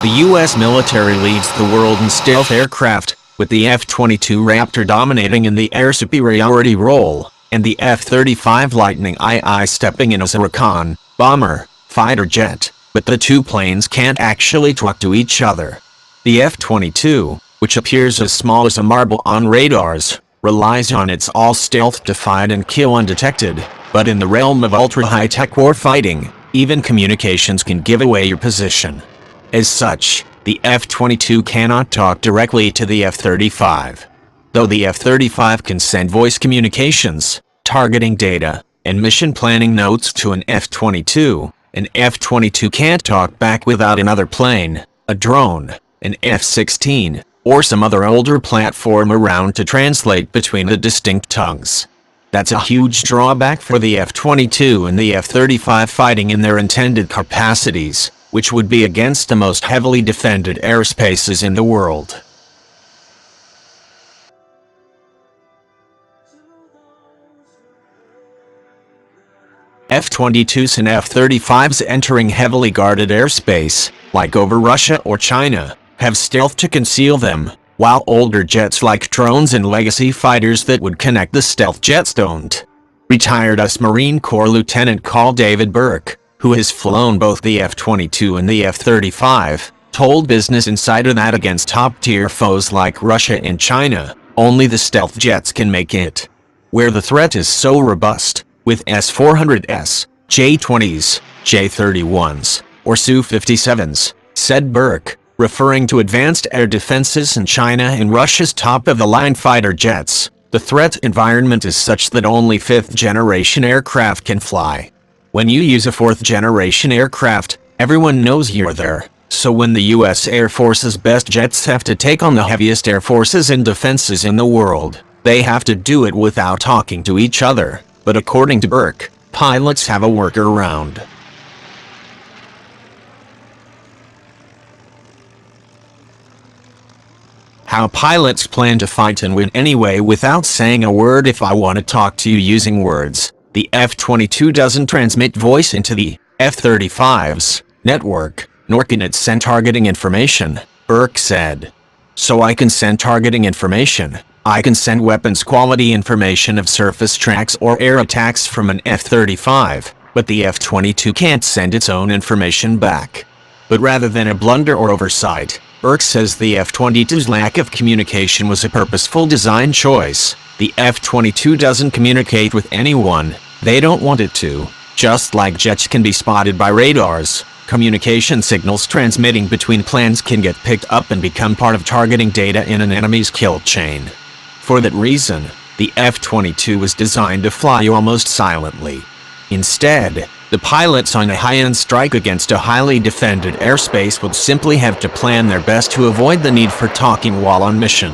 The U.S. military leads the world in stealth aircraft, with the F-22 Raptor dominating in the air superiority role, and the F-35 Lightning II stepping in as a recon, bomber, fighter jet, but the two planes can't actually talk to each other. The F-22, which appears as small as a marble on radars, relies on its all-stealth to fight and kill undetected, but in the realm of ultra-high-tech warfighting, even communications can give away your position. As such, the F-22 cannot talk directly to the F-35. Though the F-35 can send voice communications, targeting data, and mission planning notes to an F-22, an F-22 can't talk back without another plane, a drone, an F-16, or some other older platform around to translate between the distinct tongues. That's a huge drawback for the F-22 and the F-35 fighting in their intended capacities, which would be against the most heavily defended airspaces in the world. F-22s and F-35s entering heavily guarded airspace, like over Russia or China, have stealth to conceal them, while older jets like drones and legacy fighters that would connect the stealth jets don't. Retired U.S. Marine Corps Lieutenant Col David Burke, who has flown both the F-22 and the F-35, told Business Insider that against top-tier foes like Russia and China, only the stealth jets can make it. Where the threat is so robust, with S-400s, J-20s, J-31s, or Su-57s, said Burke, referring to advanced air defenses in China and Russia's top-of-the-line fighter jets, the threat environment is such that only fifth-generation aircraft can fly. When you use a fourth-generation aircraft, everyone knows you're there, so when the U.S. Air Force's best jets have to take on the heaviest air forces and defenses in the world, they have to do it without talking to each other, but according to Burke, pilots have a workaround. How pilots plan to fight and win anyway without saying a word. If I want to talk to you using words, the F-22 doesn't transmit voice into the F-35's network, nor can it send targeting information, Burke said. So I can send targeting information. I can send weapons quality information of surface tracks or air attacks from an F-35, but the F-22 can't send its own information back. But rather than a blunder or oversight, Burke says the F-22's lack of communication was a purposeful design choice. The F-22 doesn't communicate with anyone. They don't want it to. Just like jets can be spotted by radars, communication signals transmitting between planes can get picked up and become part of targeting data in an enemy's kill chain. For that reason, the F-22 was designed to fly almost silently. Instead, the pilots on a high-end strike against a highly defended airspace would simply have to plan their best to avoid the need for talking while on mission.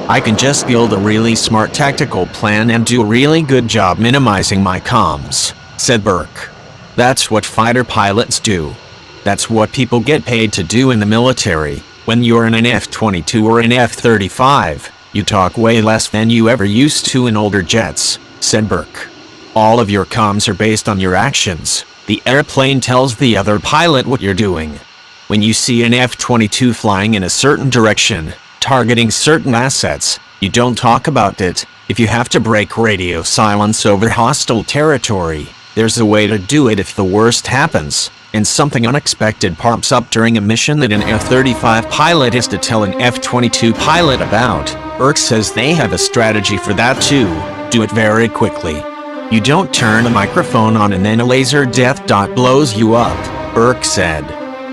I can just build a really smart tactical plan and do a really good job minimizing my comms, said Burke. That's what fighter pilots do. That's what people get paid to do in the military. When you're in an F-22 or an F-35, you talk way less than you ever used to in older jets, said Burke. All of your comms are based on your actions. The airplane tells the other pilot what you're doing. When you see an F-22 flying in a certain direction, targeting certain assets, you don't talk about it. If you have to break radio silence over hostile territory, there's a way to do it if the worst happens, and something unexpected pops up during a mission that an F-35 pilot has to tell an F-22 pilot about. Burke says they have a strategy for that too. Do it very quickly. You don't turn a microphone on and then a laser death dot blows you up, Burke said.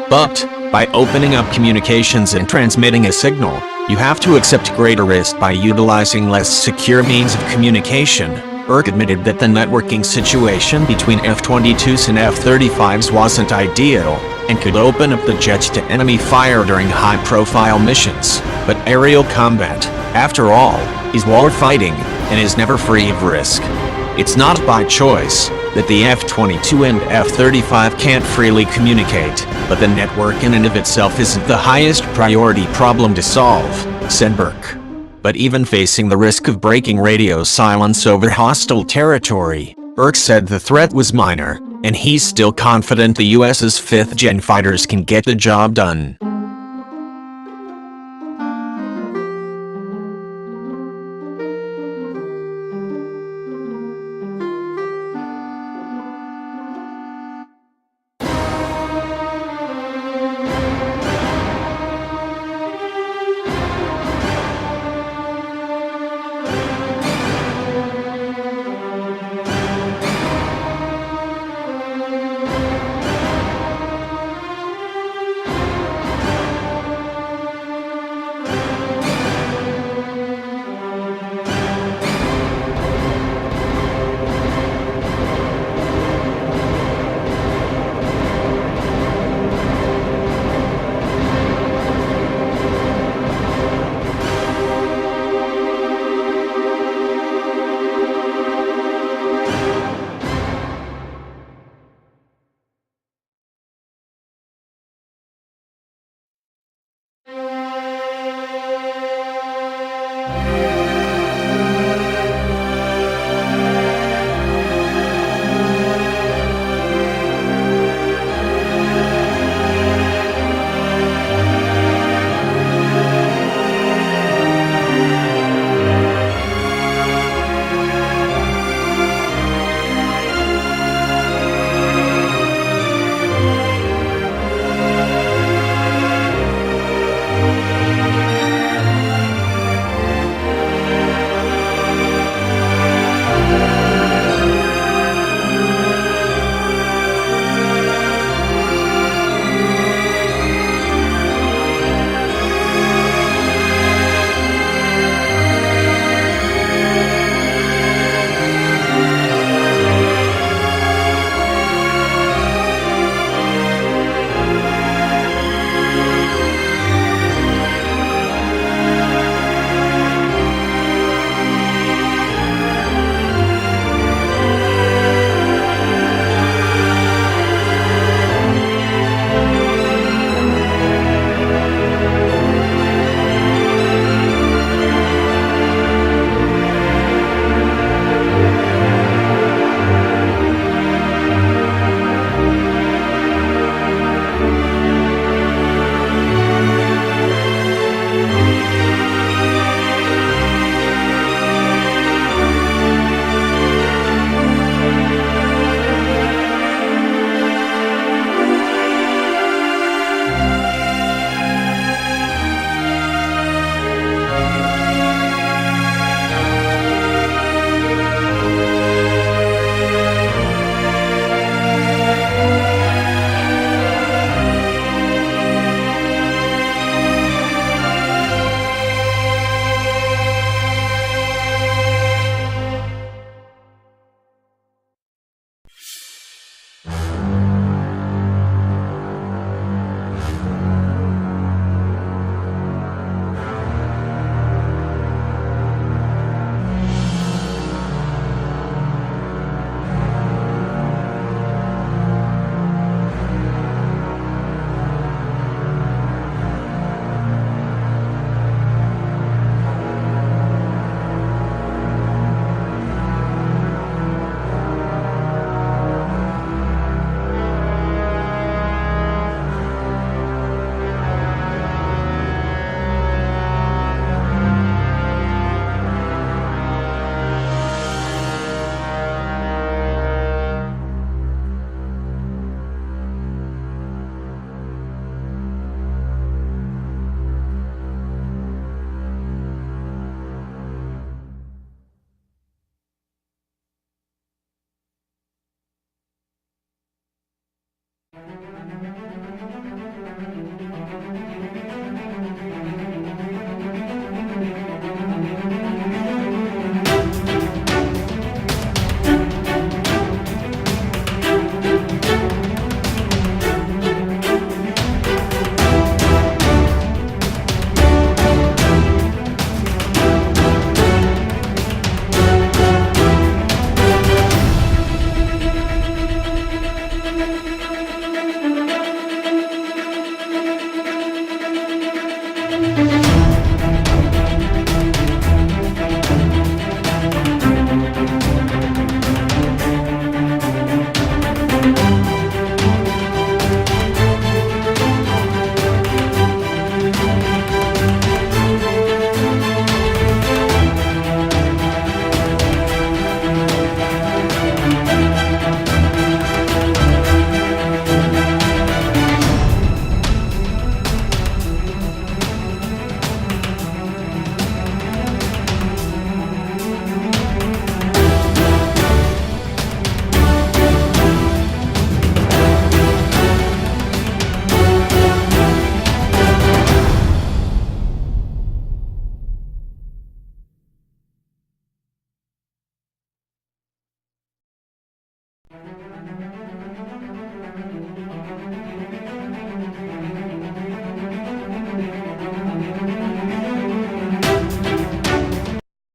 But, by opening up communications and transmitting a signal, you have to accept greater risk by utilizing less secure means of communication. Burke admitted that the networking situation between F-22s and F-35s wasn't ideal, and could open up the jets to enemy fire during high-profile missions. But aerial combat, after all, is warfighting, and is never free of risk. It's not by choice that the F-22 and F-35 can't freely communicate, but the network in and of itself isn't the highest priority problem to solve, said Burke. But even facing the risk of breaking radio silence over hostile territory, Burke said the threat was minor, and he's still confident the US's 5th-gen fighters can get the job done.